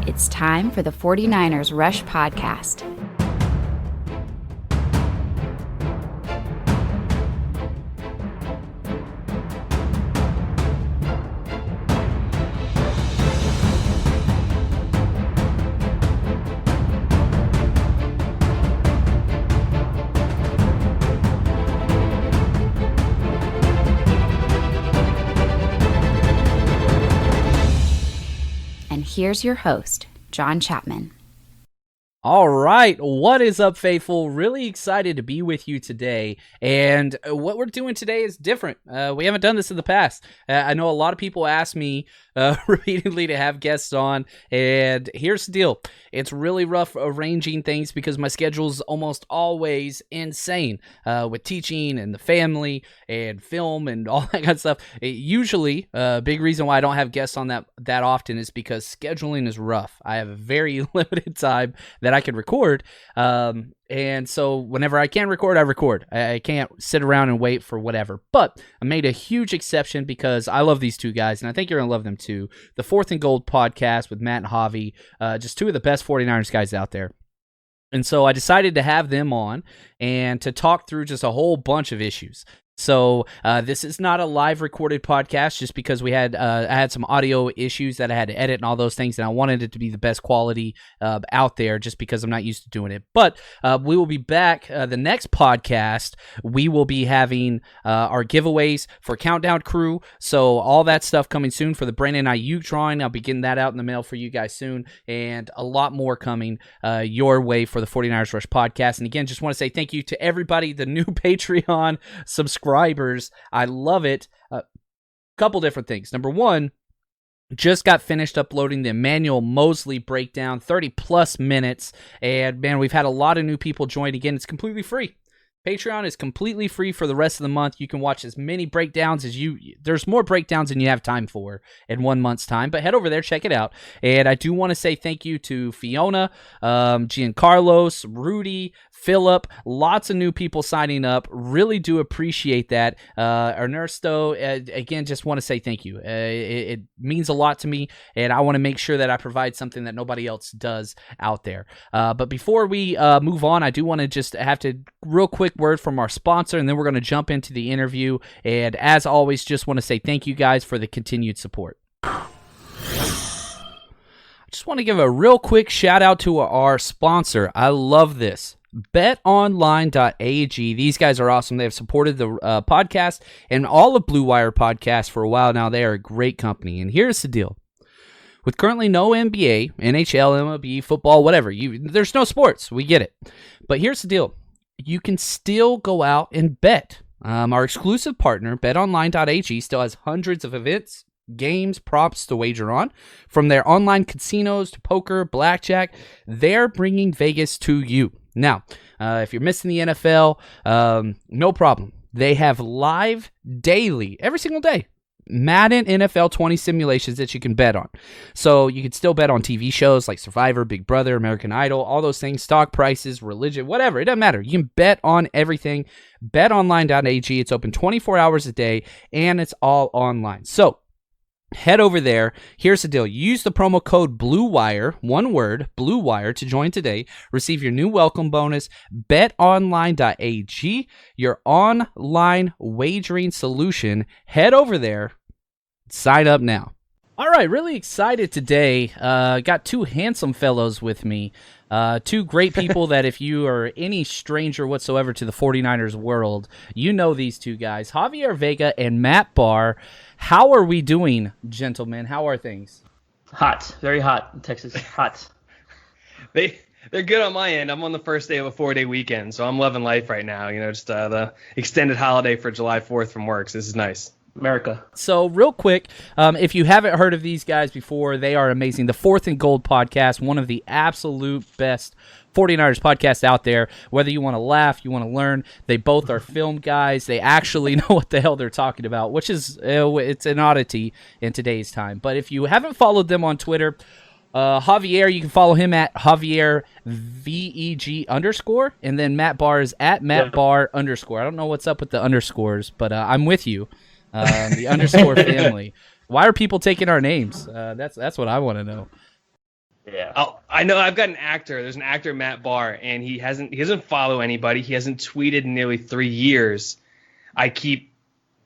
It's time for the 49ers Rush Podcast. And here's your host, John Chapman. All right, what is up, faithful? Really excited to be with you today, and what we're doing today is different. We haven't done this in the past. I know a lot of people ask me repeatedly to have guests on, and here's the deal. It's really rough arranging things because my schedule's almost always insane with teaching and the family and film and all that kind of stuff. Usually, a big reason why I don't have guests on that often is because scheduling is rough. I have a very limited time that I can record, and so whenever I can record, I record. I can't sit around and wait for whatever. But I made a huge exception because I love these two guys, and I think you're going to love them too. The Fourth and Gold podcast with Matt and Javi, just two of the best 49ers guys out there. And so I decided to have them on and to talk through just a whole bunch of issues. So this is not a live recorded podcast just because I had some audio issues that I had to edit and all those things, and I wanted it to be the best quality out there just because I'm not used to doing it. But we will be back. The next podcast, we will be having our giveaways for Countdown Crew. So all that stuff coming soon for the Brandon Ayuk drawing. I'll be getting that out in the mail for you guys soon, and a lot more coming your way for the 49ers Rush podcast. And again, just want to say thank you to everybody, the new Patreon subscribers. I love it. Couple different things. Number one, just got finished uploading the Emmanuel Mosley breakdown, 30 plus minutes. And man, we've had a lot of new people join. Again, it's completely free. Patreon is completely free for the rest of the month. You can watch as many breakdowns as there's more breakdowns than you have time for in 1 month's time, but head over there, check it out. And I do want to say thank you to Fiona, Giancarlos, Rudy, Philip, lots of new people signing up. Really do appreciate that. Ernesto, again, just want to say thank you. It means a lot to me, and I want to make sure that I provide something that nobody else does out there. But before we move on, I do want to just have to real quick word from our sponsor, and then we're going to jump into the interview. And as always, just want to say thank you guys for the continued support. I just want to give a real quick shout out to our sponsor. I love this. BetOnline.ag. These guys are awesome. They have supported the podcast and all of Blue Wire podcasts for a while now. They are a great company. And here's the deal. With currently no NBA, NHL, MLB, football, whatever, there's no sports. We get it. But here's the deal. You can still go out and bet. Our exclusive partner, BetOnline.ag, still has hundreds of events, games, props to wager on. From their online casinos to poker, blackjack, they're bringing Vegas to you. Now, if you're missing the NFL, no problem. They have live daily, every single day, Madden NFL 20 simulations that you can bet on. So you can still bet on TV shows like Survivor, Big Brother, American Idol, all those things, stock prices, religion, whatever. It doesn't matter. You can bet on everything. BetOnline.ag. It's open 24 hours a day, and it's all online. So head over there. Here's the deal. Use the promo code BLUEWIRE, one word, BLUEWIRE, to join today. Receive your new welcome bonus. BetOnline.ag, your online wagering solution. Head over there. Sign up now. All right, really excited today. Got two handsome fellows with me. Two great people that if you are any stranger whatsoever to the 49ers world, you know these two guys, Javier Vega and Matt Barr. How are we doing, gentlemen? How are things? Hot. Very hot in Texas. Hot. They're good on my end. I'm on the first day of a 4-day weekend, so I'm loving life right now. Just the extended holiday for July 4th from work, so this is nice. America. So real quick, if you haven't heard of these guys before, they are amazing. The Fourth and Gold podcast, one of the absolute best 49ers podcasts out there. Whether you want to laugh, you want to learn, they both are film guys. They actually know what the hell they're talking about, which is it's an oddity in today's time. But if you haven't followed them on Twitter, Javier, you can follow him at Javier VEG _, and then Matt Barr is at Matt Barr _ I don't know what's up with the underscores, but I'm with you. The underscore family. Why are people taking our names? That's what I want to know. Yeah. Oh, I know. I've got an actor. There's an actor, Matt Barr, and he doesn't follow anybody. He hasn't tweeted in nearly 3 years. I keep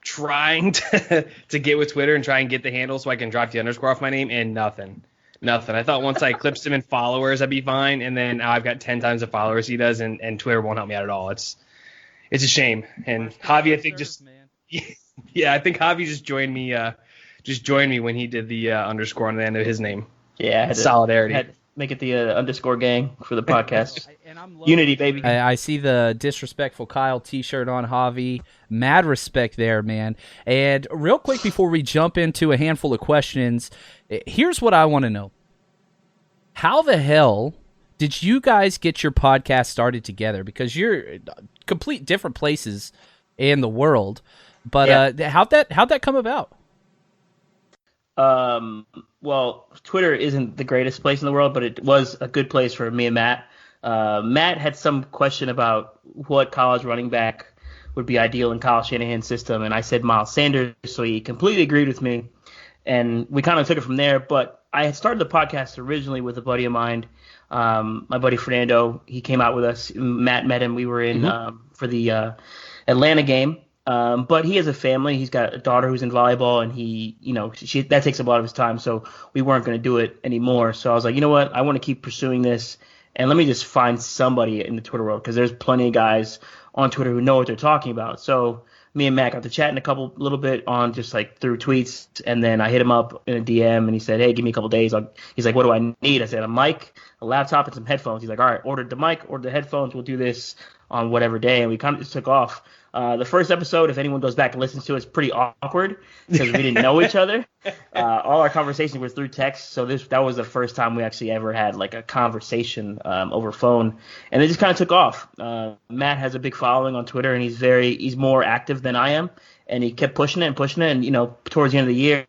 trying to get with Twitter and try and get the handle so I can drop the underscore off my name, and nothing. I thought once I eclipsed him in followers, I'd be fine, and then now I've got 10 times the followers he does, and Twitter won't help me out at all. It's a shame. And Javi, I think I think Javi just joined me when he did the underscore on the end of his name. Yeah, solidarity. Had to make it the underscore gang for the podcast. Unity, baby. I see the disrespectful Kyle t-shirt on Javi. Mad respect there, man. And real quick before we jump into a handful of questions, here's what I want to know. How the hell did you guys get your podcast started together? Because you're complete different places in the world. But how'd that come about? Well, Twitter isn't the greatest place in the world, but it was a good place for me and Matt. Matt had some question about what college running back would be ideal in Kyle Shanahan's system, and I said Miles Sanders, so he completely agreed with me, and we kind of took it from there. But I had started the podcast originally with a buddy of mine, my buddy Fernando. He came out with us. Matt met him. We were in for the Atlanta game. But he has a family. He's got a daughter who's in volleyball, and that takes up a lot of his time. So we weren't going to do it anymore. So I was like, you know what? I want to keep pursuing this, and let me just find somebody in the Twitter world, because there's plenty of guys on Twitter who know what they're talking about. So me and Matt got to chatting a little bit on just like through tweets, and then I hit him up in a DM, and he said, hey, give me a couple days. He's like, what do I need? I said, a mic, a laptop, and some headphones. He's like, all right, ordered the mic, ordered the headphones. We'll do this on whatever day, and we kind of just took off. The first episode, if anyone goes back and listens to it, it's pretty awkward because we didn't know each other. All our conversation was through text, so that was the first time we actually ever had like a conversation over phone, and it just kind of took off. Matt has a big following on Twitter, and he's more active than I am, and he kept pushing it, and towards the end of the year,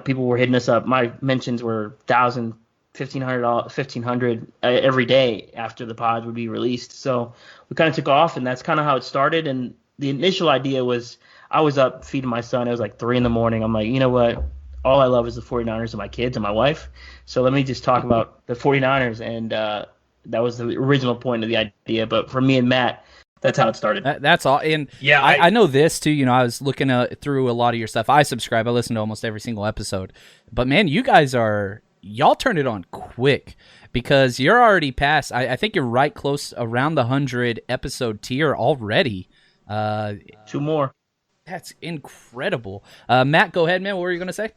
people were hitting us up. My mentions were 1,000. $1,500 every day after the pod would be released. So we kind of took off, and that's kind of how it started. And the initial idea was I was up feeding my son. It was like 3 a.m. I'm like, you know what? All I love is the 49ers and my kids and my wife. So let me just talk about the 49ers. And that was the original point of the idea. But for me and Matt, that's how it started. That's all. And yeah, I know this too. I was looking through a lot of your stuff. I subscribe. I listen to almost every single episode. But man, you guys y'all turned it on quick, because you're already past. I think you're right close around the 100 episode tier already. 2 more. That's incredible. Matt, go ahead, man. What were you going to say?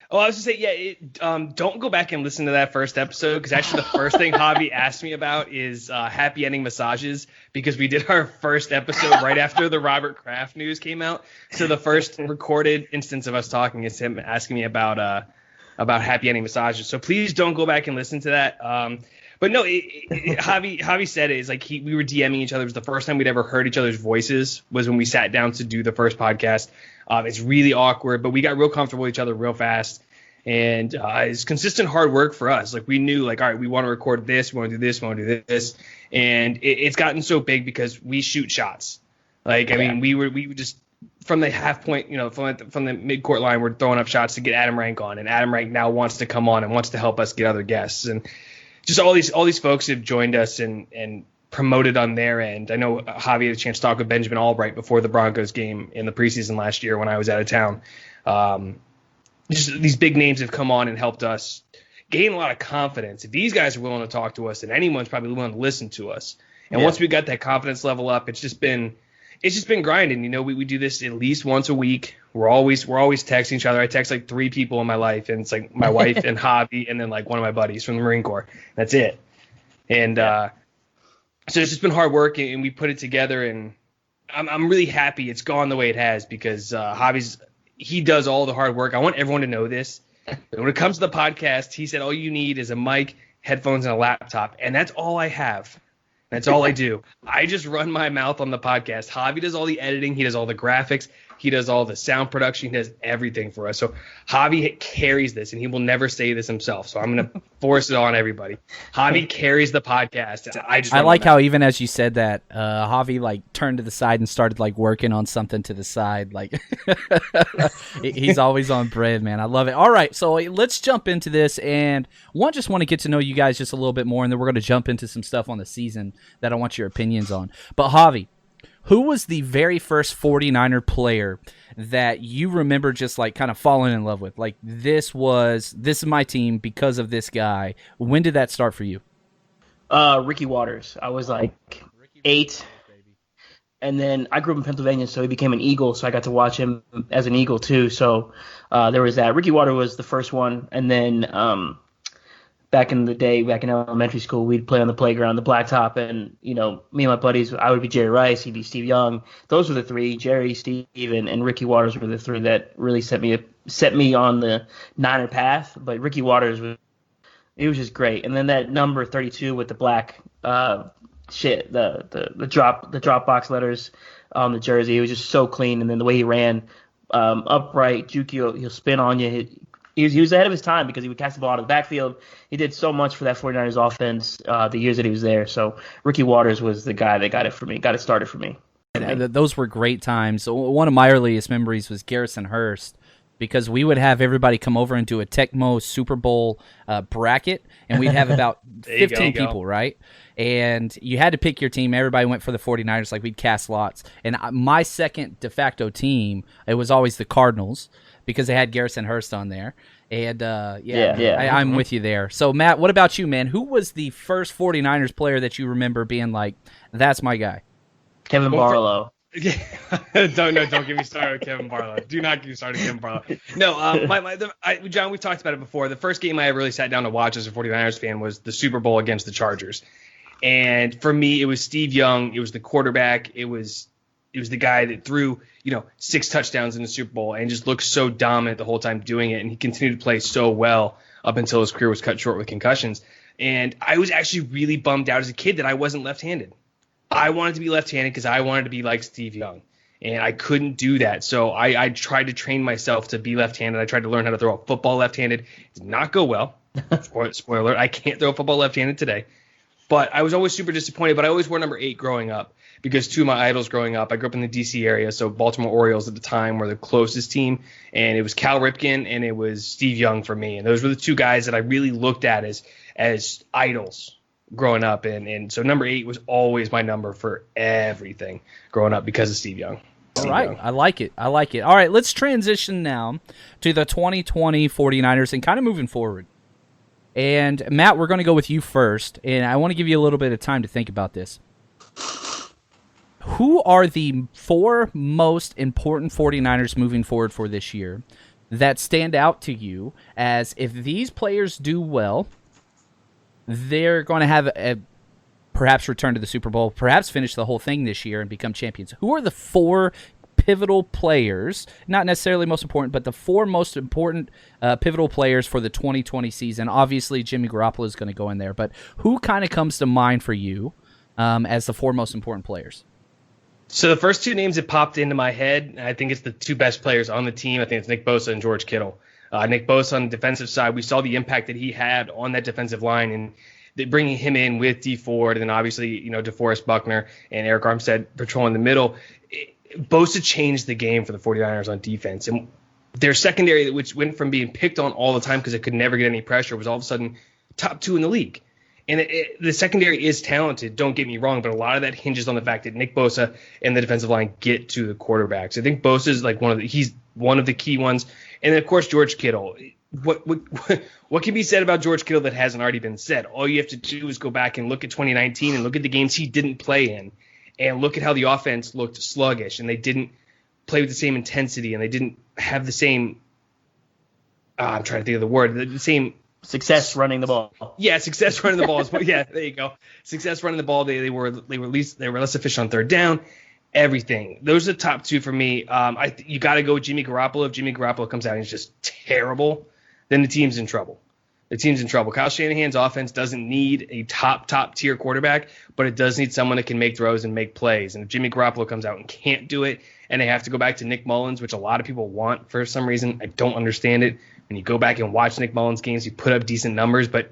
Oh, I was just saying, don't go back and listen to that first episode, because actually the first thing Javi asked me about is happy ending massages, because we did our first episode right after the Robert Kraft news came out. So the first recorded instance of us talking is him asking me about happy ending massages. So please don't go back and listen to that. But no, Javi said it is like we were DMing each other. It was the first time we'd ever heard each other's voices was when we sat down to do the first podcast. It's really awkward, but we got real comfortable with each other real fast. And it's consistent hard work for us. Like we knew, like, all right, we want to record this, we want to do this, we want to do this. And it's gotten so big because we shoot shots. Like, I mean, we would just from the half point, from the mid-court line, we're throwing up shots to get Adam Rank on, and Adam Rank now wants to come on and wants to help us get other guests, and just all these folks have joined us and promoted on their end. I know Javi had a chance to talk with Benjamin Albright before the Broncos game in the preseason last year when I was out of town. Just these big names have come on and helped us gain a lot of confidence. If these guys are willing to talk to us, then anyone's probably willing to listen to us. And once we got that confidence level up, it's just been grinding. We do this at least once a week. We're always texting each other. I text like 3 people in my life, and it's like my wife and Javi, and then like one of my buddies from the Marine Corps. That's it. And so it's just been hard work, and we put it together. And I'm really happy it's gone the way it has, because he does all the hard work. I want everyone to know this. When it comes to the podcast, he said all you need is a mic, headphones, and a laptop, and that's all I have. That's all I do. I just run my mouth on the podcast. Javi does all the editing. He does all the graphics. He does all the sound production. He does everything for us. So Javi carries this, and he will never say this himself. So I'm going to force it on everybody. Javi carries the podcast. I like how even as you said that, Javi like turned to the side and started like working on something to the side. Like he's always on bread, man. I love it. All right, so let's jump into this, and just want to get to know you guys just a little bit more, and then we're going to jump into some stuff on the season that I want your opinions on. But Javi, who was the very first 49er player that you remember just like kind of falling in love with? Like this is my team because of this guy. When did that start for you? Ricky Waters. I was like 8. And then I grew up in Pennsylvania, so he became an Eagle, so I got to watch him as an Eagle too. So there was that. Ricky Waters was the first one. And then back in the day, back in elementary school, we'd play on the playground, the blacktop, and, me and my buddies, I would be Jerry Rice, he'd be Steve Young. Those were the three, Jerry, Steve, and Ricky Waters were the three that really set me on the Niner path. But Ricky Waters was just great. And then that number 32 with the black the drop box letters on the jersey, it was just so clean. And then the way he ran, upright, juke, he'll spin on you. He was ahead of his time because he would catch the ball out of the backfield. He did so much for that 49ers offense the years that he was there. So Ricky Waters was the guy that got it started for me. Those were great times. One of my earliest memories was Garrison Hurst, because we would have everybody come over and do a Tecmo Super Bowl bracket, and we'd have about 15 people, right? And you had to pick your team. Everybody went for the 49ers, like we'd cast lots. And my second de facto team, it was always the Cardinals, because they had Garrison Hurst on there. And, I'm with you there. So, Matt, what about you, man? Who was the first 49ers player that you remember being like, that's my guy? Kevin Barlow. Don't get me started with Kevin Barlow. Do not get me started with Kevin Barlow. No, John, we've talked about it before. The first game I ever really sat down to watch as a 49ers fan was the Super Bowl against the Chargers. And for me, it was Steve Young. It was the quarterback. It was the guy that threw, 6 touchdowns in the Super Bowl and just looked so dominant the whole time doing it. And he continued to play so well up until his career was cut short with concussions. And I was actually really bummed out as a kid that I wasn't left-handed. I wanted to be left-handed because I wanted to be like Steve Young, and I couldn't do that. So I tried to train myself to be left-handed. I tried to learn how to throw a football left-handed. It did not go well. Spoiler alert, I can't throw a football left-handed today. But I was always super disappointed. But I always wore number 8 growing up because two of my idols growing up, I grew up in the D.C. area, so Baltimore Orioles at the time were the closest team, and it was Cal Ripken and it was Steve Young for me. And those were the two guys that I really looked at as idols growing up, and so number 8 was always my number for everything growing up because of Steve Young. All right, I like it. All right, let's transition now to the 2020 49ers and kind of moving forward. And Matt, we're going to go with you first, and I want to give you a little bit of time to think about this. Who are the 4 most important 49ers moving forward for this year that stand out to you as if these players do well, they're going to have perhaps return to the Super Bowl, perhaps finish the whole thing this year and become champions? Who are the 4 pivotal players, not necessarily most important, but the 4 most important pivotal players for the 2020 season? Obviously, Jimmy Garoppolo is going to go in there, but who kind of comes to mind for you as the 4 most important players? So the first 2 names that popped into my head, I think it's the 2 best players on the team. I think it's Nick Bosa and George Kittle. Nick Bosa on the defensive side, we saw the impact that he had on that defensive line, and bringing him in with D Ford, and then obviously DeForest Buckner and Eric Armstead patrolling the middle. Bosa changed the game for the 49ers on defense, and their secondary, which went from being picked on all the time because it could never get any pressure, was all of a sudden top 2 in the league. And the secondary is talented, don't get me wrong, but a lot of that hinges on the fact that Nick Bosa and the defensive line get to the quarterbacks. I think Bosa is like he's one of the key ones. And then, of course, George Kittle. What can be said about George Kittle that hasn't already been said? All you have to do is go back and look at 2019 and look at the games he didn't play in, and look at how the offense looked sluggish, and they didn't play with the same intensity, and they didn't have the same I'm trying to think of the word, the same success running the ball. Yeah, success running the ball. Yeah, there you go. Success running the ball. They were less efficient on third down. Everything. Those are the top 2 for me. You got to go with Jimmy Garoppolo. If Jimmy Garoppolo comes out and he's just terrible, then the team's in trouble. the team's in trouble. Kyle Shanahan's offense doesn't need a top tier quarterback, but it does need someone that can make throws and make plays. And if Jimmy Garoppolo comes out and can't do it, and they have to go back to Nick Mullins, which a lot of people want for some reason, I don't understand it. When you go back and watch Nick Mullins games, he put up decent numbers, but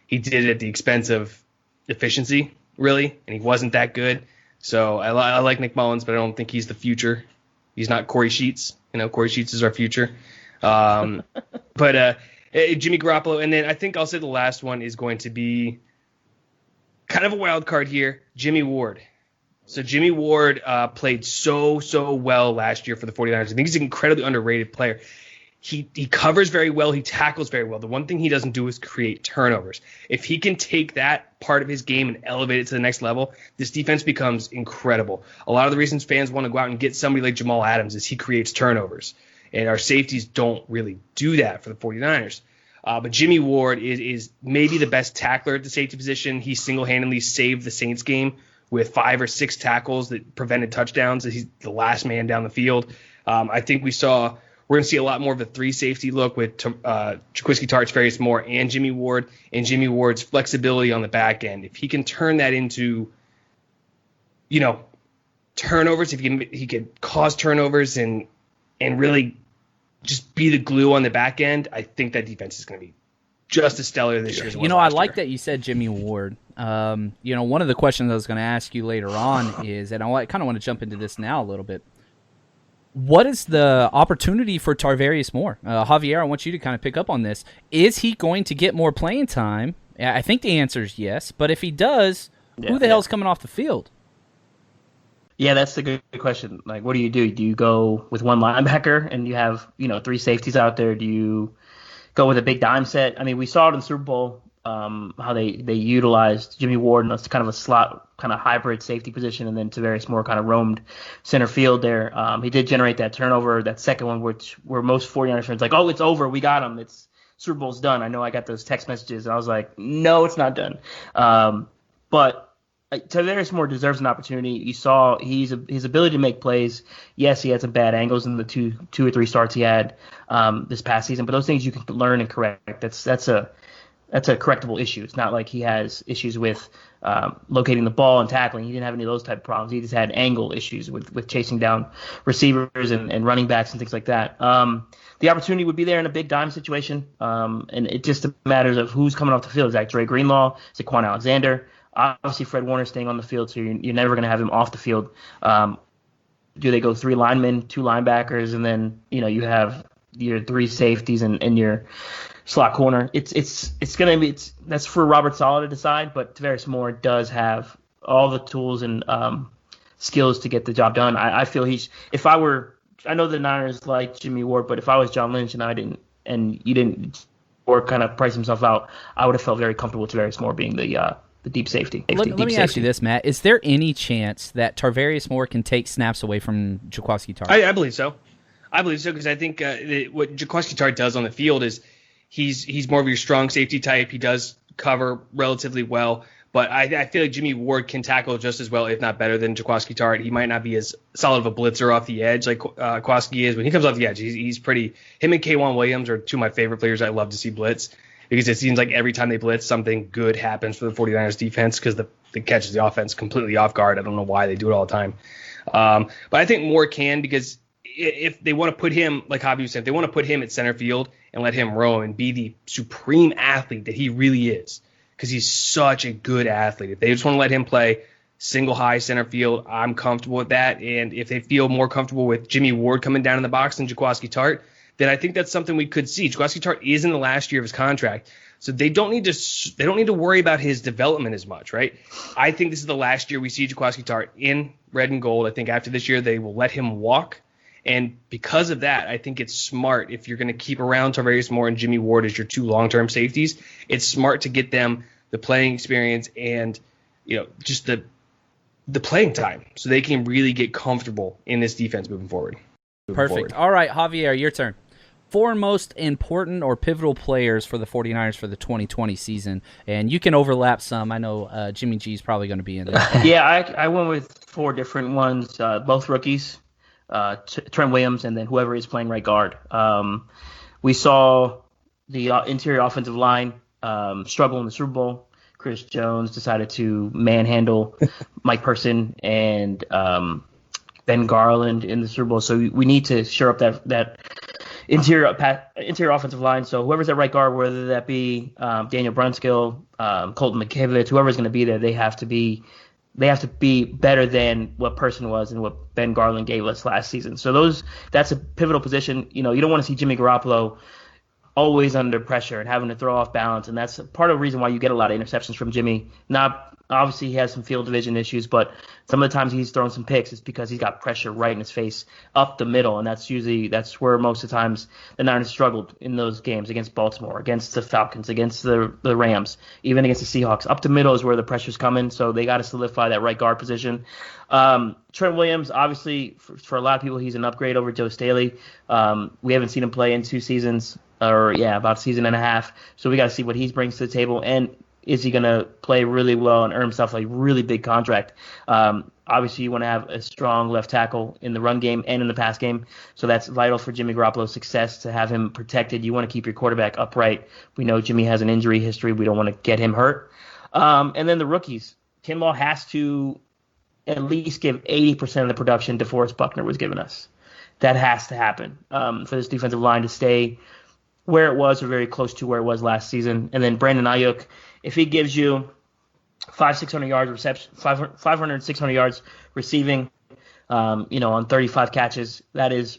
he did it at the expense of efficiency, really, and he wasn't that good. So I like Nick Mullins, but I don't think he's the future. He's not Corey Sheets. Corey Sheets is our future. But Jimmy Garoppolo, and then I think I'll say the last one is going to be kind of a wild card here, Jimmy Ward. So Jimmy Ward played so well last year for the 49ers. I think he's an incredibly underrated player. He covers very well. He tackles very well. The one thing he doesn't do is create turnovers. If he can take that part of his game and elevate it to the next level, this defense becomes incredible. A lot of the reasons fans want to go out and get somebody like Jamal Adams is he creates turnovers. And our safeties don't really do that for the 49ers. But Jimmy Ward is maybe the best tackler at the safety position. He single-handedly saved the Saints game with 5 or 6 tackles that prevented touchdowns. He's the last man down the field. I think we're going to see a lot more of a 3 safety look with Jaquiski Tartt, Tarvarius Moore, and Jimmy Ward. And Jimmy Ward's flexibility on the back end. If he can turn that into, turnovers, if he can cause turnovers and really just be the glue on the back end, I think that defense is going to be just as stellar this year as it was I last like year. that you said Jimmy Ward. One of the questions I was going to ask you later on is, and I kind of want to jump into this now a little bit, what is the opportunity for Tarvarius Moore? Javier, I want you to kind of pick up on this. Is he going to get more playing time? I think the answer is yes, but if he does, who the hell's coming off the field? Yeah, that's a good question. Like, what do? Do you go with one linebacker and you have, 3 safeties out there? Do you go with a big dime set? I mean, we saw it in the Super Bowl, how they utilized Jimmy Ward in a kind of a slot, kind of hybrid safety position, and then Tarvarius Moore kind of roamed center field there. He did generate that turnover, that second one, where most 49ers fans like, oh, it's over, we got him, it's Super Bowl's done. I know I got those text messages, and I was like, no, it's not done. But Tarvarius Moore deserves an opportunity. You saw his ability to make plays. Yes, he had some bad angles in the two or three starts he had this past season, but those things you can learn and correct. That's a correctable issue. It's not like he has issues with locating the ball and tackling. He didn't have any of those type of problems. He just had angle issues with chasing down receivers and running backs and things like that. The opportunity would be there in a big dime situation, and it just matters of who's coming off the field. Is that Dre Greenlaw? Is it Quan Alexander? Obviously, Fred Warner staying on the field, so you're never going to have him off the field. Do they go 3 linemen, 2 linebackers, and then you have your 3 safeties and your slot corner? It's going to be that's for Robert Saleh to decide. But Tarvarius Moore does have all the tools and skills to get the job done. I feel I know the Niners like Jimmy Ward, but if I was John Lynch and you didn't or kind of price himself out, I would have felt very comfortable with Tarvarius Moore being the deep safety. Let me ask you this, Matt. Is there any chance that Tarvarius Moore can take snaps away from Jaquiski Tartt? I believe so. Because I think what Jaquiski Tartt does on the field is he's more of your strong safety type. He does cover relatively well, but I feel like Jimmy Ward can tackle just as well, if not better, than Jaquiski Tartt. He might not be as solid of a blitzer off the edge like Jaquiski is. When he comes off the edge, he's pretty. Him and K'Wan Williams are 2 of my favorite players I love to see blitz, because it seems like every time they blitz, something good happens for the 49ers defense, because they catches the offense completely off guard. I don't know why they do it all the time. But I think Moore can, because if they want to put him, like Javi said, if they want to put him at center field and let him roam and be the supreme athlete that he really is, because he's such a good athlete. If they just want to let him play single high center field, I'm comfortable with that. And if they feel more comfortable with Jimmy Ward coming down in the box than Jaquiski Tartt, then I think that's something we could see. Jaquiski Tartt is in the last year of his contract, so they don't need to worry about his development as much, right? I think this is the last year we see Jaquiski Tartt in red and gold. I think after this year they will let him walk, and because of that, I think it's smart, if you're going to keep around Tarvarius Moore and Jimmy Ward as your 2 long-term safeties, it's smart to get them the playing experience and just the playing time, so they can really get comfortable in this defense moving forward. Perfect. All right, Javier, your turn. 4 most important or pivotal players for the 49ers for the 2020 season. And you can overlap some. I know Jimmy G is probably going to be in there. Yeah, I went with 4 different ones, both rookies, Trent Williams, and then whoever is playing right guard. We saw the interior offensive line struggle in the Super Bowl. Chris Jones decided to manhandle Mike Person and Ben Garland in the Super Bowl. So we need to shore up that interior offensive line. So whoever's at right guard, whether that be Daniel Brunskill, Colton McKivitz, whoever's going to be there, they have to be better than what Person was and what Ben Garland gave us last season. So that's a pivotal position. You don't want to see Jimmy Garoppolo always under pressure and having to throw off balance, and that's part of the reason why you get a lot of interceptions from Jimmy. Not obviously he has some field division issues, but some of the times he's thrown some picks is because he's got pressure right in his face up the middle, and that's where most of the times the Niners struggled in those games against Baltimore, against the Falcons, against the Rams, even against the Seahawks. Up the middle is where the pressure's coming, so they got to solidify that right guard position. Trent Williams, obviously, for a lot of people, he's an upgrade over Joe Staley. We haven't seen him play in 2 seasons. About a season and a half. So we got to see what he brings to the table, and is he going to play really well and earn himself a really big contract? Obviously, you want to have a strong left tackle in the run game and in the pass game, so that's vital for Jimmy Garoppolo's success to have him protected. You want to keep your quarterback upright. We know Jimmy has an injury history. We don't want to get him hurt. And then the rookies. Kinlaw has to at least give 80% of the production DeForest Buckner was giving us. That has to happen for this defensive line to stay where it was or very close to where it was last season. And then Brandon Ayuk, if he gives you 600 yards reception, 500, 600 yards receiving, on 35 catches, that is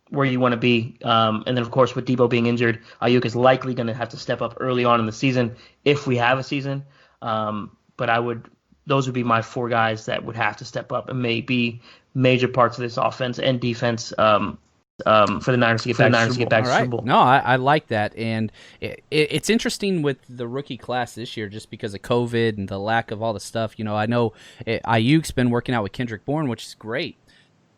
where you want to be. And then, of course, with Debo being injured, Ayuk is likely going to have to step up early on in the season if we have a season. But those would be my 4 guys that would have to step up and may be major parts of this offense and defense for the Niners to get back to the Super Bowl. No, I like that, and it's interesting with the rookie class this year, just because of COVID and the lack of all the stuff. I know Ayuk's been working out with Kendrick Bourne, which is great.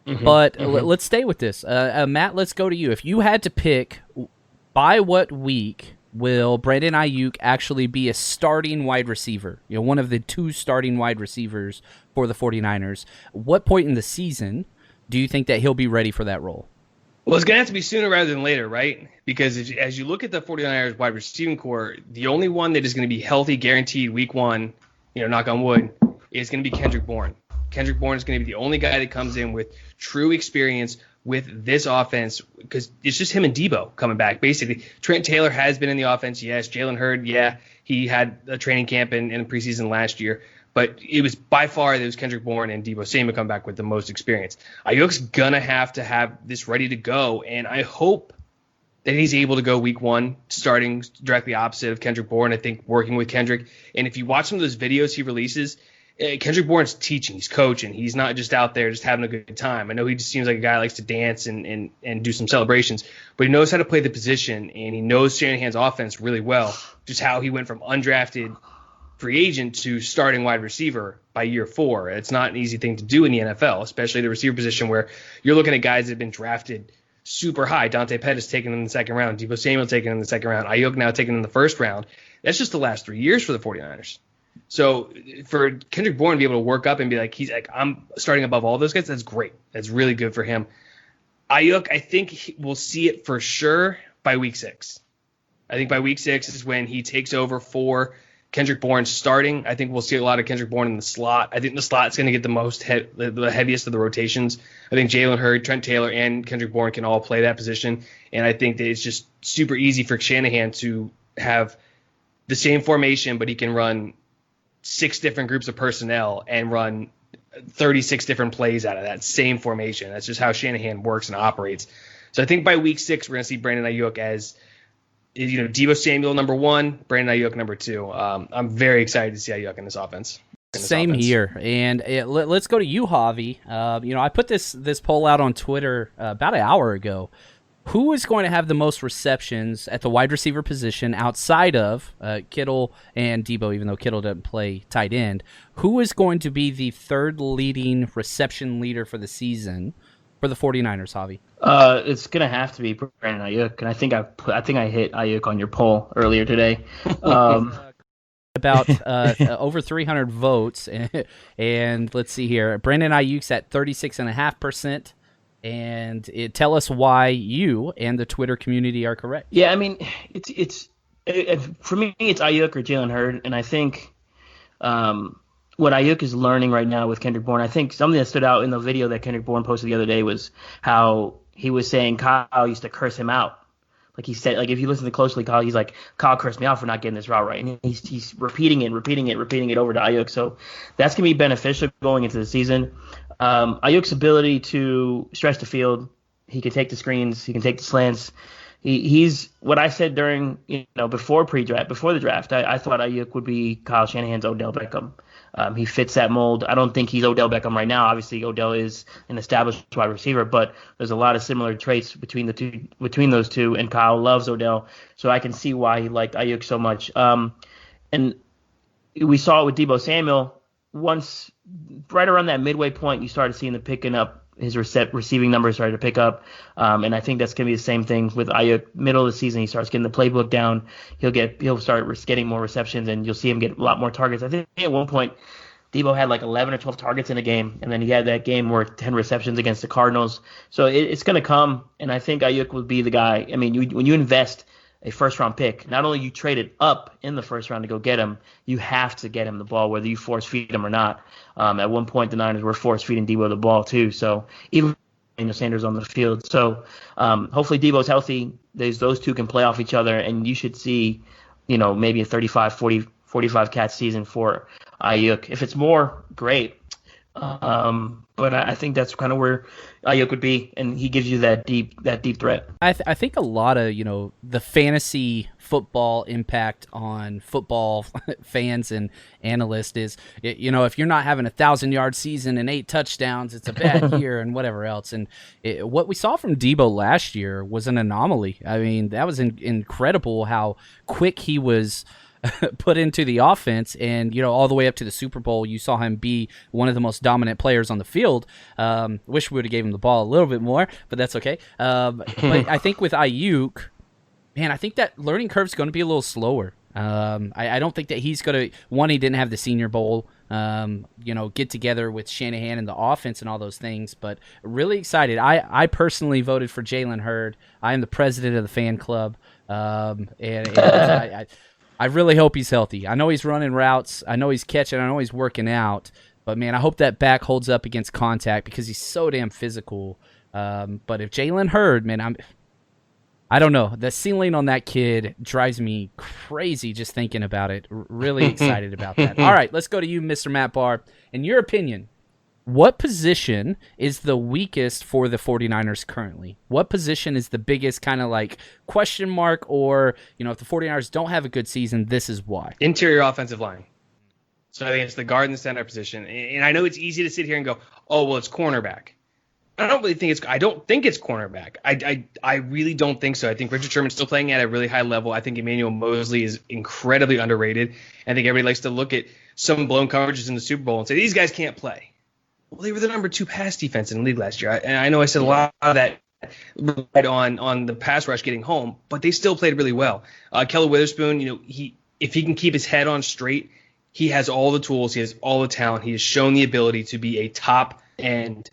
Mm-hmm. But let's stay with this, Matt. Let's go to you. If you had to pick, by what week will Brandon Ayuk actually be a starting wide receiver? One of the 2 starting wide receivers for the 49ers. What point in the season do you think that he'll be ready for that role? Well, it's going to have to be sooner rather than later, right? Because as you look at the 49ers wide receiving core, the only one that is going to be healthy, guaranteed week 1, knock on wood, is going to be Kendrick Bourne. Kendrick Bourne is going to be the only guy that comes in with true experience with this offense, because it's just him and Debo coming back, basically. Trent Taylor has been in the offense, yes. Jalen Hurd, yeah. He had a training camp in preseason last year. But it was by far, there was Kendrick Bourne and Debo Samuel come back with the most experience. Ayuk's going to have this ready to go, and I hope that he's able to go week 1, starting directly opposite of Kendrick Bourne, I think, working with Kendrick. And if you watch some of those videos he releases, Kendrick Bourne's teaching, he's coaching. He's not just out there just having a good time. I know he just seems like a guy who likes to dance and do some celebrations, but he knows how to play the position, and he knows Shanahan's offense really well, just how he went from undrafted free agent to starting wide receiver by year 4. It's not an easy thing to do in the NFL, especially the receiver position where you're looking at guys that have been drafted super high. Dante Pettis taken in the 2nd round, Debo Samuel taken in the 2nd round, Ayuk now taken in the 1st round. That's just the last 3 years for the 49ers. So for Kendrick Bourne to be able to work up and be like, he's like, I'm starting above all those guys, that's great. That's really good for him. Ayuk, I think we'll see it for sure by week 6. I think by week 6 is when he takes over for Kendrick Bourne starting. I think we'll see a lot of Kendrick Bourne in the slot. I think the slot's going to get the most the heaviest of the rotations. I think Jalen Hurd, Trent Taylor, and Kendrick Bourne can all play that position. And I think that it's just super easy for Shanahan to have the same formation, but he can run 6 different groups of personnel and run 36 different plays out of that same formation. That's just how Shanahan works and operates. So I think by week 6, we're going to see Brandon Ayuk as Debo Samuel number 1, Brandon Ayuk number 2. I'm very excited to see Ayuk in this offense. Same here. And let's go to you, Javi. I put this poll out on Twitter about an hour ago. Who is going to have the most receptions at the wide receiver position outside of Kittle and Debo, even though Kittle doesn't play tight end? Who is going to be the 3rd leading reception leader for the season for the 49ers, Javi? It's gonna have to be Brandon Ayuk, and I think I hit Ayuk on your poll earlier today. About over 300 votes, and let's see here. Brandon Ayuk's at 36.5%. and tell us why you and the Twitter community are correct. Yeah, I mean, for me, it's Ayuk or Jalen Hurd, and I think what Ayuk is learning right now with Kendrick Bourne, I think something that stood out in the video that Kendrick Bourne posted the other day was how he was saying Kyle used to curse him out. Like he said, like if you listen to closely, he's like, Kyle cursed me out for not getting this route right. And he's repeating it over to Ayuk. So that's going to be beneficial going into the season. Ayuk's ability to stretch the field, he can take the screens, he can take the slants. He's what I said during, before the draft. I thought Ayuk would be Kyle Shanahan's Odell Beckham. He fits that mold. I don't think he's Odell Beckham right now. Obviously, Odell is an established wide receiver, but there's a lot of similar traits between those two. And Kyle loves Odell, so I can see why he liked Ayuk so much. And we saw it with Deebo Samuel. Once, right around that midway point, you started seeing the picking up. His receiving numbers started to pick up, and I think that's going to be the same thing with Ayuk. Middle of the season, he starts getting the playbook down. He'll start getting more receptions, and you'll see him get a lot more targets. I think at one point, Deebo had like 11 or 12 targets in a game, and then he had that game where 10 receptions against the Cardinals. So it's going to come, and I think Ayuk will be the guy. I mean, when you invest a first-round pick, not only you traded up in the first round to go get him, you have to get him the ball, whether you force-feed him or not. At one point, the Niners were force-feeding Deebo the ball, too. So even Daniel Sanders on the field. So hopefully Deebo's healthy. Those two can play off each other, and you should see, maybe a 35, 40, 45 catch season for Ayuk. If it's more, great. But I think that's kind of where Ayuk would be, and he gives you that deep threat. I think a lot of the fantasy football impact on football fans and analysts is if you're not having 1,000-yard season and 8 touchdowns, it's a bad year and whatever else. And what we saw from Deebo last year was an anomaly. I mean, that was incredible how quick he was put into the offense, and all the way up to the Super Bowl, you saw him be one of the most dominant players on the field. Wish we would have gave him the ball a little bit more, but that's okay. But I think with Ayuk, man, I think that learning curve is going to be a little slower. I don't think that he's going to. One, he didn't have the Senior Bowl, get together with Shanahan and the offense and all those things. But really excited. I personally voted for Jalen Hurd. I am the president of the fan club, and I really hope he's healthy. I know he's running routes. I know he's catching. I know he's working out. But, man, I hope that back holds up against contact because he's so damn physical. But if Jalen Hurd, man, I don't know. The ceiling on that kid drives me crazy just thinking about it. Really excited about that. All right, let's go to you, Mr. Matt Barr. In your opinion, what position is the weakest for the 49ers currently? What position is the biggest kind of like question mark, or, if the 49ers don't have a good season, this is why? Interior offensive line. So I think it's the guard and the center position. And I know it's easy to sit here and go, oh, well, it's cornerback. I don't think it's cornerback. I really don't think so. I think Richard Sherman's still playing at a really high level. I think Emmanuel Mosley is incredibly underrated. I think everybody likes to look at some blown coverages in the Super Bowl and say, these guys can't play. Well, they were the number 2 pass defense in the league last year. And I know I said a lot of that relied on the pass rush getting home, but they still played really well. Kelly Witherspoon, if he can keep his head on straight, he has all the tools. He has all the talent. He has shown the ability to be a top-end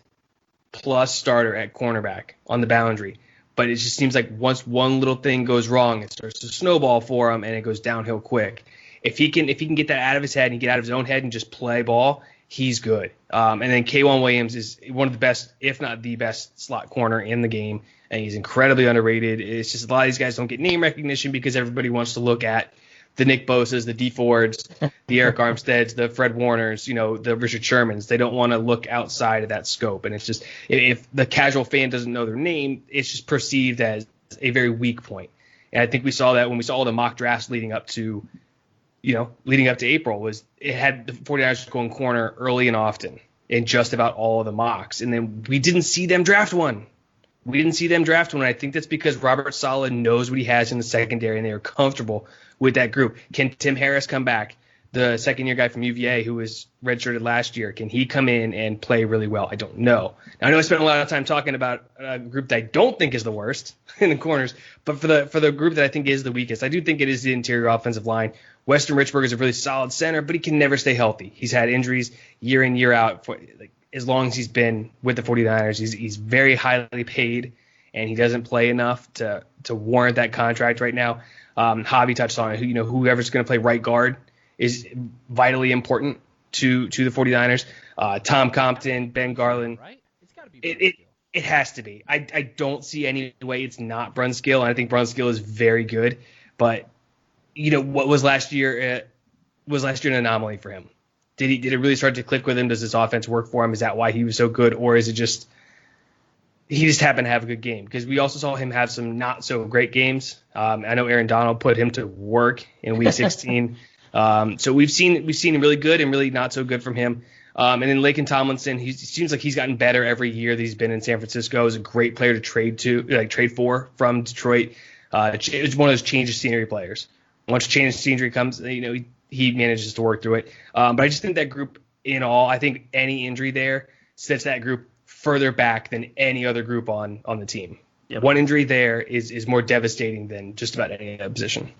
plus starter at cornerback on the boundary. But it just seems like once one little thing goes wrong, it starts to snowball for him, and it goes downhill quick. If he can get that out of his head and get out of his own head and just play ball, he's good. And then K'Wan Williams is one of the best, if not the best, slot corner in the game, and he's incredibly underrated. It's just a lot of these guys don't get name recognition because everybody wants to look at the Nick Bosas, the D Fords, the Eric Armsteads, the Fred Warners, the Richard Shermans. They don't want to look outside of that scope. And it's just, if the casual fan doesn't know their name, it's just perceived as a very weak point. And I think we saw that when we saw all the mock drafts leading up to April, was it had the 49ers going corner early and often in just about all of the mocks. And then we didn't see them draft one. I think that's because Robert Saleh knows what he has in the secondary, and they are comfortable with that group. Can Tim Harris come back, the second-year guy from UVA who was redshirted last year? Can he come in and play really well? I don't know. Now, I know I spent a lot of time talking about a group that I don't think is the worst in the corners, but for the group that I think is the weakest, I do think it is the interior offensive line. Weston Richburg is a really solid center, but he can never stay healthy. He's had injuries year in, year out. as long as he's been with the 49ers. He's very highly paid, and he doesn't play enough to warrant that contract right now. Javi touched on it. Whoever's going to play right guard is vitally important to the 49ers. Tom Compton, Ben Garland. Right? It's got to be. It has to be. I don't see any way it's not Brunskill, and I think Brunskill is very good. But what was last year? Was last year an anomaly for him? Did it really start to click with him? Does this offense work for him? Is that why he was so good, or is it just he just happened to have a good game? Because we also saw him have some not so great games. I know Aaron Donald put him to work in Week 16. So we've seen really good and really not so good from him. And then Laken Tomlinson, he seems like he's gotten better every year that he's been in San Francisco. He's a great player to trade for from Detroit. It was one of those change of scenery players. Once change of scenery comes, he manages to work through it. But I just think that group in all, I think any injury there sets that group further back than any other group on the team. Yep. One injury there is more devastating than just about any other position.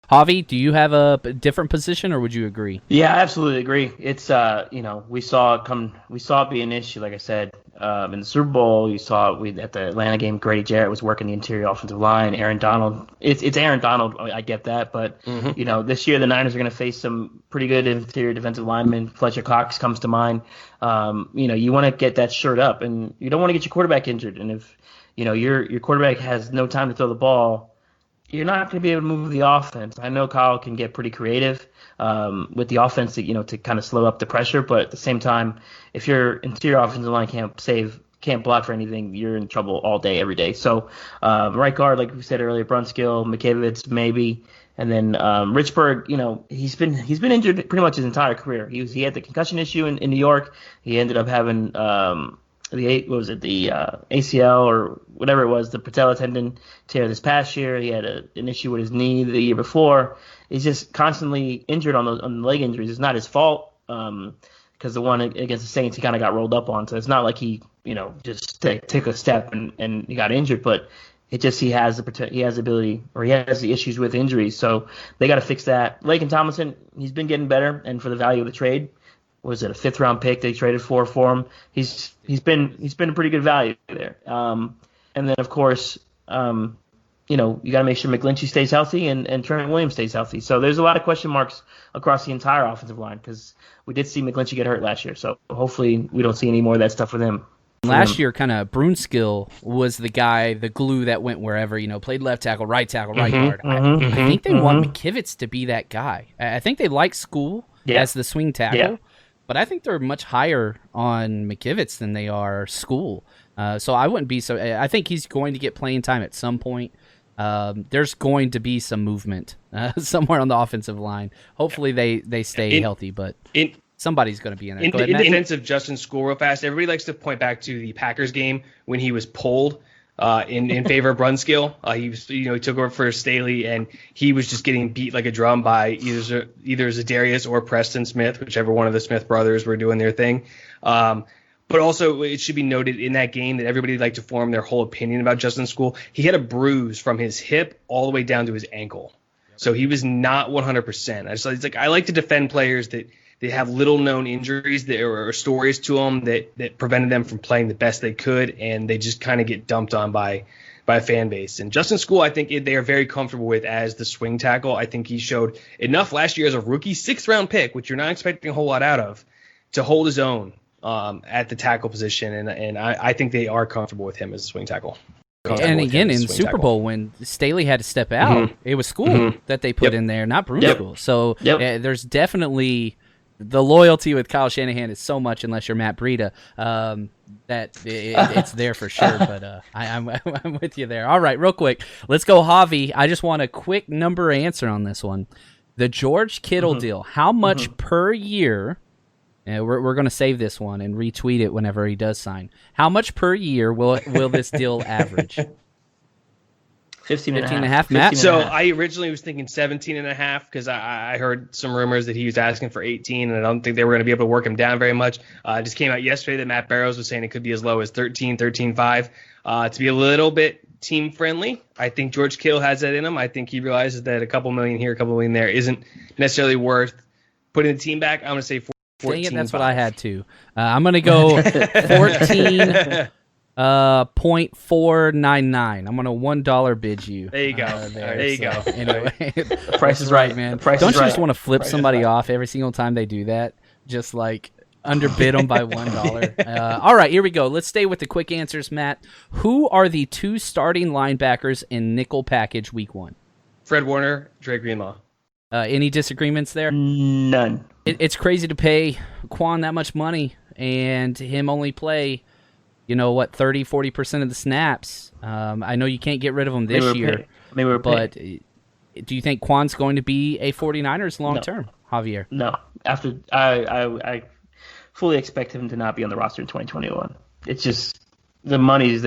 Javi, do you have a different position, or would you agree? Yeah, I absolutely agree. It's we saw it be an issue. Like I said, in the Super Bowl, you saw it at the Atlanta game. Grady Jarrett was working the interior offensive line. Aaron Donald, it's Aaron Donald. I get that, but this year the Niners are going to face some pretty good interior defensive linemen. Fletcher Cox comes to mind. You want to get that shirt up, and you don't want to get your quarterback injured. And if your quarterback has no time to throw the ball, you're not going to be able to move the offense. I know Kyle can get pretty creative with the offense to kind of slow up the pressure, but at the same time, if your interior offensive line can't block for anything, you're in trouble all day, every day. So right guard, like we said earlier, Brunskill, McKivitz maybe, and then Richburg. He's been injured pretty much his entire career. He had the concussion issue in New York. He ended up having the ACL or whatever it was, the patella tendon tear this past year. He had an issue with his knee the year before. He's just constantly injured on the leg injuries. It's not his fault because the one against the Saints he kind of got rolled up on. So it's not like he just took a step and he got injured, but it just he has the ability, or he has the issues with injuries. So they got to fix that. Laken Tomlinson, he's been getting better, and for the value of the trade. Was it a 5th round pick they traded for him? He's been a pretty good value there. And then of course, you got to make sure McGlinchey stays healthy and Trent Williams stays healthy. So there's a lot of question marks across the entire offensive line because we did see McGlinchey get hurt last year. So hopefully we don't see any more of that stuff with him. Last year, kind of Brunskill was the guy, the glue that went wherever, played left tackle, right guard. I think they want McKivitz to be that guy. I think they like School as the swing tackle. Yeah. But I think they're much higher on McKivitz than they are School. So I wouldn't be so. I think he's going to get playing time at some point. There's going to be some movement somewhere on the offensive line. Hopefully they stay healthy, but somebody's going to be in there. In defense of Justin School, real fast, everybody likes to point back to the Packers game when he was pulled in favor of Brunskill. He took over for Staley, and he was just getting beat like a drum by either Zadarius or Preston Smith, whichever one of the Smith brothers were doing their thing. But also, it should be noted in that game that everybody liked to form their whole opinion about Justin School. He had a bruise from his hip all the way down to his ankle, so he was not 100%. I like to defend players that they have little known injuries or stories to them that prevented them from playing the best they could, and they just kind of get dumped on by a fan base. And Justin School, I think they are very comfortable with as the swing tackle. I think he showed enough last year as a rookie 6th round pick, which you're not expecting a whole lot out of, to hold his own at the tackle position. And I think they are comfortable with him as a swing tackle. And again, in Super Bowl, when Staley had to step out, it was School that they put in there, not Brunskill. So there's definitely the loyalty with Kyle Shanahan is so much, unless you're Matt Breida, that it's there for sure. But I'm with you there. All right, real quick, let's go, Javi. I just want a quick number answer on this one. The George Kittle deal, how much per year? And we're going to save this one and retweet it whenever he does sign. How much per year will this deal average? 15 and a half, Matt? So I originally was thinking 17 and a half because I heard some rumors that he was asking for 18, and I don't think they were going to be able to work him down very much. It just came out yesterday that Matt Barrows was saying it could be as low as 13.5. To be a little bit team friendly, I think George Kittle has that in him. I think he realizes that a couple million here, a couple million there isn't necessarily worth putting the team back. I'm going to say Dang it, that's what I had too. I'm going to go 14.499. I'm going to $1 bid you. There you go. There you go. Anyway, The price is right, man. The price Don't is you right. just want to flip The price somebody is right. off every single time they do that? Just like underbid them by $1. All right, here we go. Let's stay with the quick answers, Matt. Who are the 2 starting linebackers in nickel package week 1? Fred Warner, Dre Greenlaw. Any disagreements there? None. It's crazy to pay Quan that much money and him only play, 30-40% of the snaps. I know you can't get rid of him this year, but do you think Quan's going to be a 49ers long term, Javier? No. After I fully expect him to not be on the roster in 2021. It's just the money's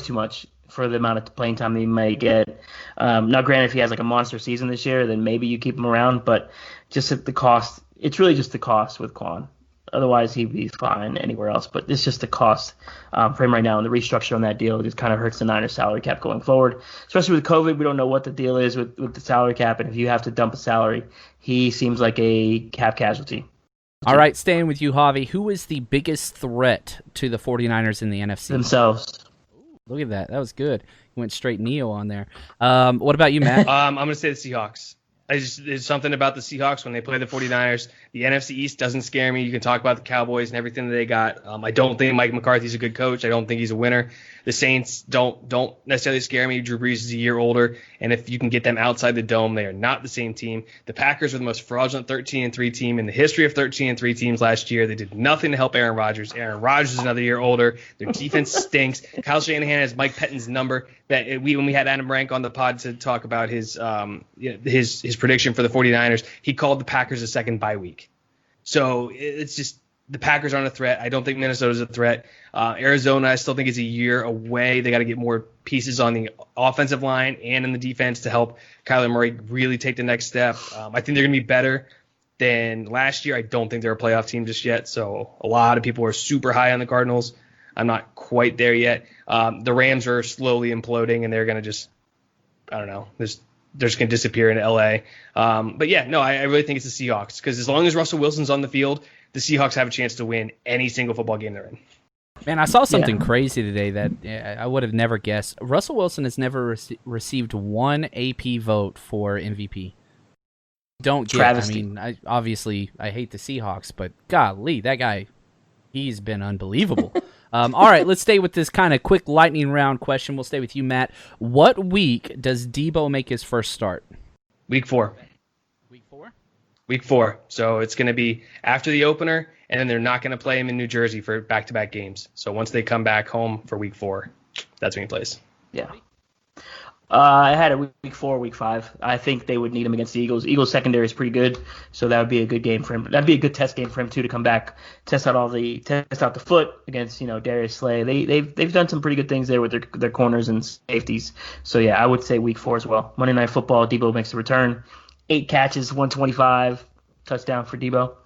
too much for the amount of playing time that he may get. Now, granted, if he has like a monster season this year, then maybe you keep him around. But just at the cost, it's really just the cost with Quan. Otherwise, he'd be fine anywhere else. But it's just the cost for him right now, and the restructure on that deal just kind of hurts the Niners salary cap going forward. Especially with COVID, we don't know what the deal is with the salary cap, and if you have to dump a salary, he seems like a cap casualty. All right, staying with you, Javi. Who is the biggest threat to the 49ers in the NFC? Themselves. Look at that. That was good. You went straight Neo on there. What about you, Matt? I'm going to say the Seahawks. There's something about the Seahawks when they play the 49ers. The NFC East doesn't scare me. You can talk about the Cowboys and everything that they got. I don't think Mike McCarthy's a good coach. I don't think he's a winner. The Saints don't necessarily scare me. Drew Brees is a year older, and if you can get them outside the dome, they are not the same team. The Packers were the most fraudulent 13-3 team in the history of 13-3 teams last year. They did nothing to help Aaron Rodgers. Aaron Rodgers is another year older. Their defense stinks. Kyle Shanahan has Mike Pettine's number. When we had Adam Rank on the pod to talk about his prediction for the 49ers, he called the Packers a second bye week. So it's just the Packers aren't a threat. I don't think Minnesota's a threat. Arizona, I still think is a year away. They got to get more pieces on the offensive line and in the defense to help Kyler Murray really take the next step. I think they're going to be better than last year. I don't think they're a playoff team just yet. So a lot of people are super high on the Cardinals. I'm not quite there yet. The Rams are slowly imploding, and they're going to just, I don't know, they're just going to disappear in L.A. But yeah, no, I really think it's the Seahawks because as long as Russell Wilson's on the field, the Seahawks have a chance to win any single football game they're in. Man, I saw something crazy today that I would have never guessed. Russell Wilson has never received one AP vote for MVP. Don't get Travesty. I mean, I hate the Seahawks, but golly, that guy, he's been unbelievable. All right, let's stay with this kind of quick lightning round question. We'll stay with you, Matt. What week does Debo make his first start? Week 4. Week 4? Week 4. So it's going to be after the opener, and then they're not going to play him in New Jersey for back-to-back games. So once they come back home for week 4, that's when he plays. Yeah. I had a week 4, week 5. I think they would need him against the Eagles. Eagles secondary is pretty good, so that would be a good game for him. That'd be a good test game for him too, to come back, test out the foot against Darius Slay. They've done some pretty good things there with their corners and safeties. So yeah, I would say week 4 as well. Monday Night Football, Debo makes a return. 8 catches, 125, touchdown for Debo.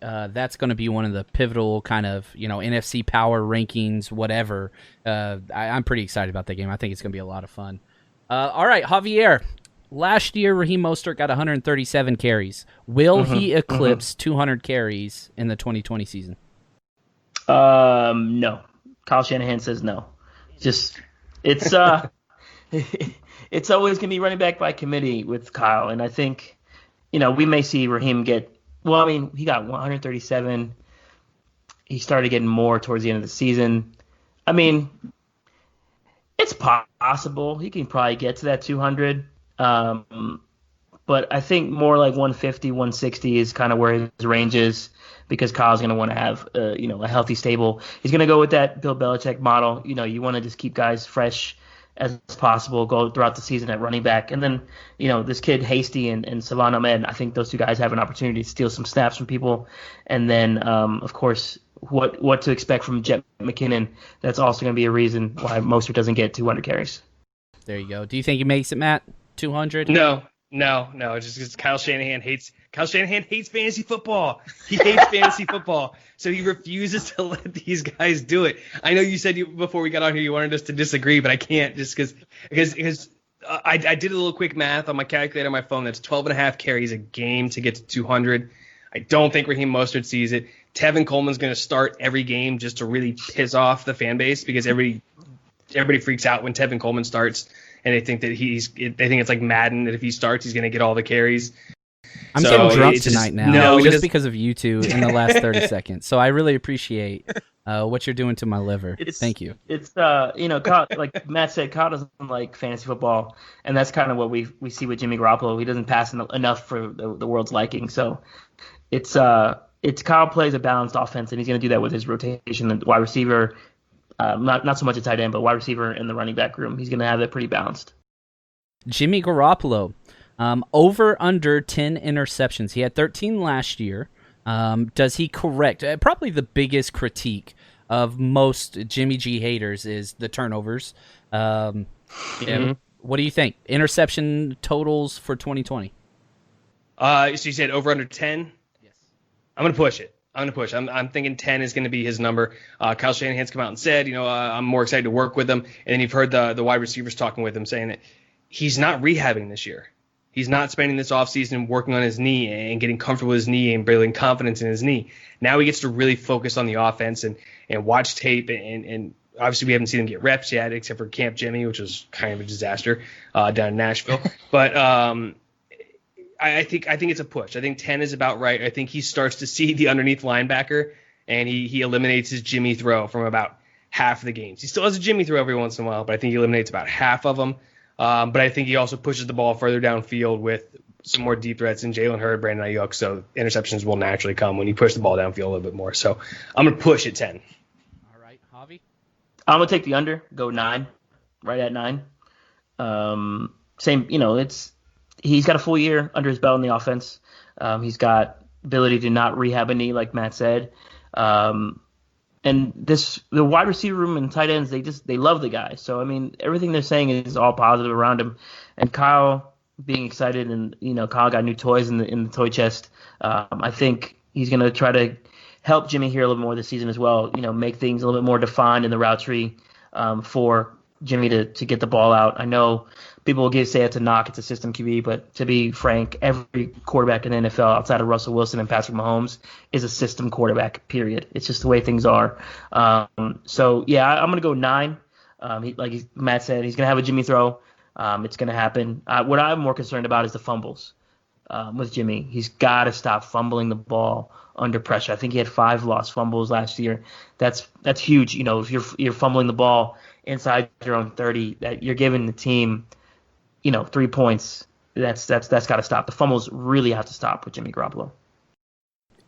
That's going to be one of the pivotal kind of, NFC power rankings, whatever. I'm pretty excited about that game. I think it's going to be a lot of fun. All right, Javier. Last year, Raheem Mostert got 137 carries. Will he eclipse 200 carries in the 2020 season? No. Kyle Shanahan says no. Just it's it's always going to be running back by committee with Kyle, and I think we may see Raheem get. Well, I mean, he got 137. He started getting more towards the end of the season. I mean, it's possible. He can probably get to that 200. But I think more like 150, 160 is kind of where his range is because Kyle's going to want to have, a healthy stable. He's going to go with that Bill Belichick model. You want to just keep guys fresh as possible, go throughout the season at running back. And then, this kid Hasty and Salon Ahmed, I think those two guys have an opportunity to steal some snaps from people. And then, of course, what to expect from Jet McKinnon. That's also going to be a reason why Mostert doesn't get 200 carries. There you go. Do you think he makes it, Matt? 200? No. Just because Kyle Shanahan hates fantasy football. He hates fantasy football, so he refuses to let these guys do it. I know you said before we got on here you wanted us to disagree, but I can't just because I did a little quick math on my calculator on my phone. That's 12.5 carries a game to get to 200. I don't think Raheem Mostert sees it. Tevin Coleman's going to start every game just to really piss off the fan base because everybody freaks out when Tevin Coleman starts, and they think that they think it's like Madden that if he starts, he's going to get all the carries. I'm getting drunk tonight now, just because of you two in the last 30 seconds. So I really appreciate what you're doing to my liver. Thank you. It's Kyle, like Matt said, Kyle doesn't like fantasy football, and that's kind of what we see with Jimmy Garoppolo. He doesn't pass enough for the world's liking. So it's Kyle plays a balanced offense, and he's going to do that with his rotation and wide receiver. Not so much a tight end, but wide receiver in the running back room. He's going to have it pretty balanced. Jimmy Garoppolo, over under 10 interceptions. He had 13 last year. Does he correct? Probably the biggest critique of most Jimmy G haters is the turnovers. What do you think? Interception totals for 2020? So you said over under 10? Yes. I'm going to push it. I'm thinking 10 is going to be his number. Kyle Shanahan's come out and said, I'm more excited to work with him. And then you've heard the wide receivers talking with him saying that he's not rehabbing this year. He's not spending this offseason working on his knee and getting comfortable with his knee and building confidence in his knee. Now he gets to really focus on the offense and watch tape. And obviously we haven't seen him get reps yet, except for Camp Jimmy, which was kind of a disaster down in Nashville. But I think it's a push. I think 10 is about right. I think he starts to see the underneath linebacker, and he eliminates his Jimmy throw from about half of the games. He still has a Jimmy throw every once in a while, but I think he eliminates about half of them. But I think he also pushes the ball further downfield with some more deep threats in Jalen Hurd, Brandon Ayuk, so interceptions will naturally come when you push the ball downfield a little bit more. So I'm going to push at 10. All right, Javi? I'm going to take the under, go 9, right at 9. He's got a full year under his belt in the offense. He's got ability to not rehab a knee, like Matt said. And the wide receiver room and tight ends, they love the guy. So, I mean, everything they're saying is all positive around him. And Kyle being excited, and, Kyle got new toys in the toy chest. I think he's going to try to help Jimmy here a little more this season as well, make things a little bit more defined in the route tree for Jimmy to get the ball out. I know people will say it's a knock, it's a system QB, but to be frank, every quarterback in the NFL outside of Russell Wilson and Patrick Mahomes is a system quarterback, period. It's just the way things are. So, yeah, I'm going to go 9. Like Matt said, he's going to have a Jimmy throw. It's going to happen. What I'm more concerned about is the fumbles with Jimmy. He's got to stop fumbling the ball under pressure. I think he had 5 lost fumbles last year. That's huge. If you're fumbling the ball inside your own 30, that you're giving the team, 3 points. That's got to stop. The fumbles really have to stop with Jimmy Garoppolo.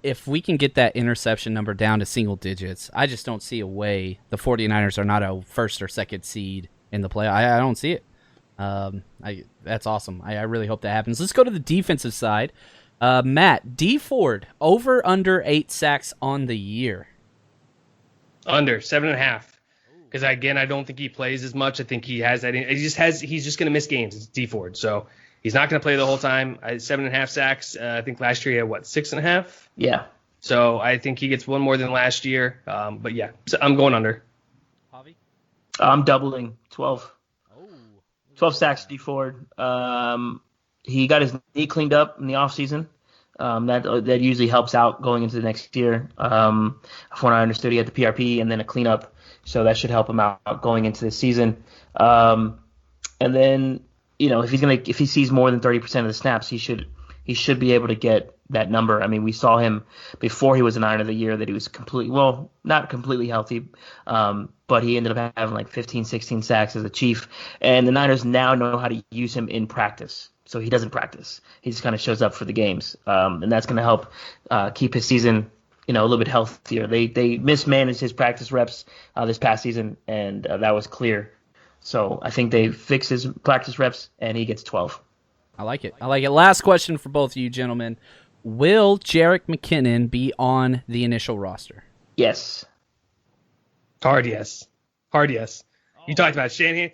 If we can get that interception number down to single digits, I just don't see a way the 49ers are not a first or second seed in the play. I don't see it. That's awesome. I really hope that happens. Let's go to the defensive side. Matt, D Ford, over under 8 sacks on the year. Under 7.5. Because again, I don't think he plays as much. I think he has that. He's just going to miss games. It's D Ford, so he's not going to play the whole time. 7.5 sacks. I think last year he had 6.5. Yeah. So I think he gets one more than last year. But yeah, so I'm going under. Javi? I'm doubling 12. 12 sacks, D Ford. He got his knee cleaned up in the offseason. That usually helps out going into the next year. From what I understood, he had the PRP and then a cleanup. So that should help him out going into the season. And then, if he sees more than 30% of the snaps, he should be able to get that number. I mean, we saw him before he was an Iron of the Year that he was not completely healthy, but he ended up having like 15, 16 sacks as a Chief. And the Niners now know how to use him in practice. So he doesn't practice. He just kind of shows up for the games. And that's going to help keep his season a little bit healthier. They mismanaged his practice reps this past season, and that was clear. So I think they fixed his practice reps, and he gets 12. I like it. Last question for both of you gentlemen. Will Jerick McKinnon be on the initial roster? Yes. Hard yes. You talked about Shanahan.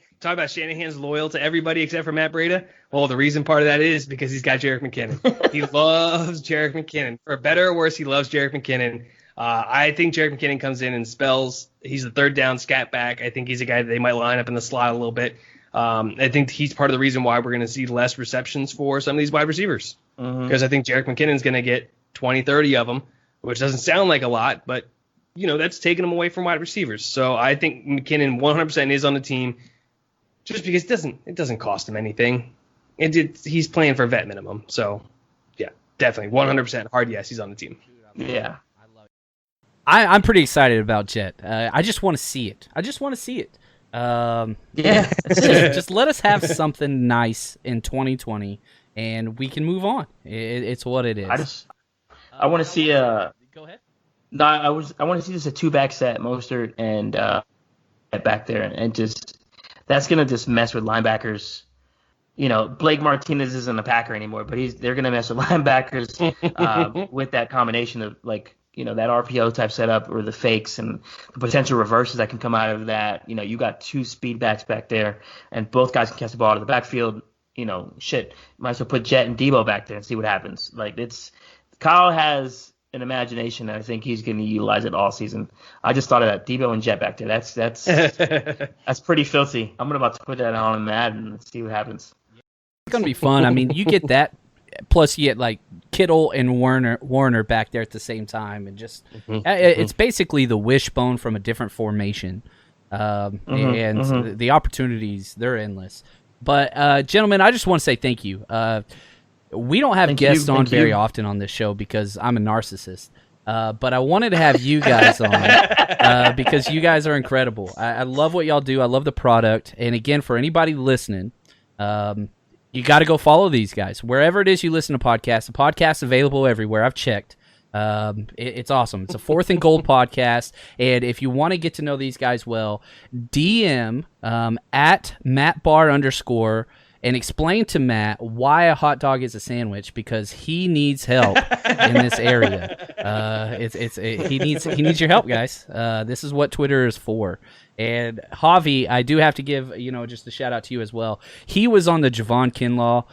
Shanahan's loyal to everybody except for Matt Breida. Well, the reason part of that is because he's got Jerick McKinnon. He loves Jerick McKinnon. For better or worse, he loves Jerick McKinnon. I think Jerick McKinnon comes in and spells. He's the third down scat back. I think he's a guy that they might line up in the slot a little bit. I think he's part of the reason why we're going to see less receptions for some of these wide receivers. Because I think Jerick McKinnon's going to get 20, 30 of them, which doesn't sound like a lot, but that's taking him away from wide receivers. So I think McKinnon 100% is on the team just because it doesn't cost him anything. He's playing for vet minimum. So yeah, definitely 100% hard yes, he's on the team. Yeah. I'm pretty excited about Jet. I just want to see it. Yeah. Just let us have something nice in 2020, and we can move on. It's what it is. I want to see Go ahead. No, I want to see this a 2-back set, Mostert and back there, and just that's gonna just mess with linebackers. Blake Martinez isn't a Packer anymore, but they're gonna mess with linebackers with that combination of that RPO type setup or the fakes and the potential reverses that can come out of that. You got 2 speed backs back there, and both guys can catch the ball out of the backfield. Might as well put Jet and Debo back there and see what happens. Kyle has an imagination, and I think he's going to utilize it all season. I just thought of that, Debo and Jet back there. That's that's pretty filthy. I'm about to put that on Madden and see what happens. It's going to be fun. I mean, you get that. Plus, you get Kittle and Warner back there at the same time, and just it's basically the wishbone from a different formation. The opportunities, they're endless. But gentlemen, I just want to say thank you. We don't have guests on very often on this show because I'm a narcissist. But I wanted to have you guys on because you guys are incredible. I love what y'all do. I love the product. And again, for anybody listening, you got to go follow these guys. Wherever it is you listen to podcasts, the podcast's available everywhere. I've checked. It's awesome. It's a 4th and Gold podcast. And if you want to get to know these guys well, DM at Barr _, and explain to Matt why a hot dog is a sandwich, because he needs help in this area. He needs your help, guys. This is what Twitter is for. And Javi, I do have to give just a shout out to you as well. He was on the Javon Kinlaw.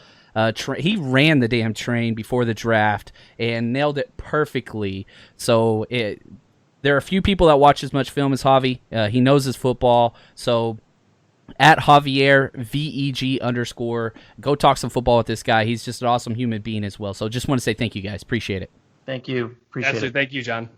He ran the damn train before the draft and nailed it perfectly. So there are a few people that watch as much film as Javi. He knows his football. So at Javier VEG _, go talk some football with this guy. He's just an awesome human being as well. So just want to say thank you guys. Appreciate it. Thank you. Appreciate it. Thank you, John.